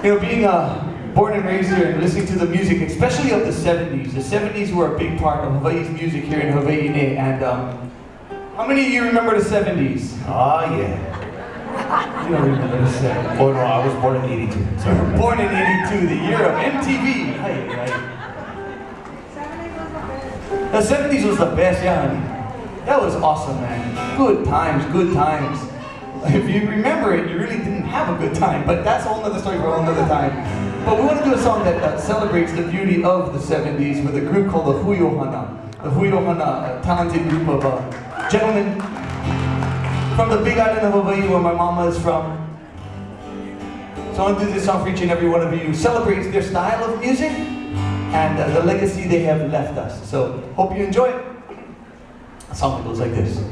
You know, being born and raised here and listening to the music, especially of the 70s. The 70s were a big part of Hawaii's music here in Hawaii. And how many of you remember the 70s? Ah, yeah. You don't remember the 70s. Oh no, I was born in 82. Sorry. Born in 82, the year of MTV. Right. The 70s was the best, yeah, honey. That was awesome, man. Good times, good times. If you remember it, you really didn't have a good time, but that's a whole other story for a whole other time. But we want to do a song that celebrates the beauty of the 70s with a group called the Huiohana. The Huiohana, a talented group of gentlemen from the big island of Hawaii where my mama is from. So I want to do this song for each and every one of you who celebrates their style of music and the legacy they have left us. So hope you enjoy it. A song that goes like this.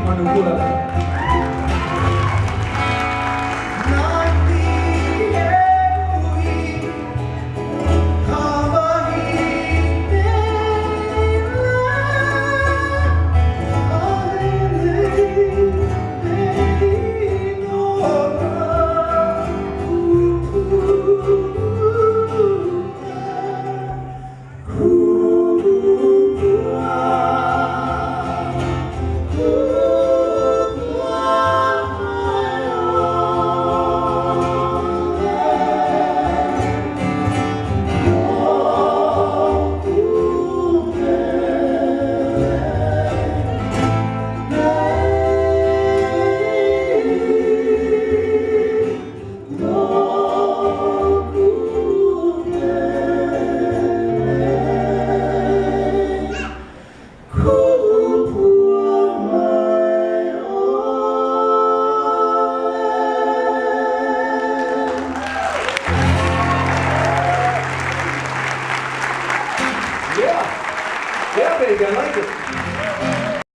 Maunalua.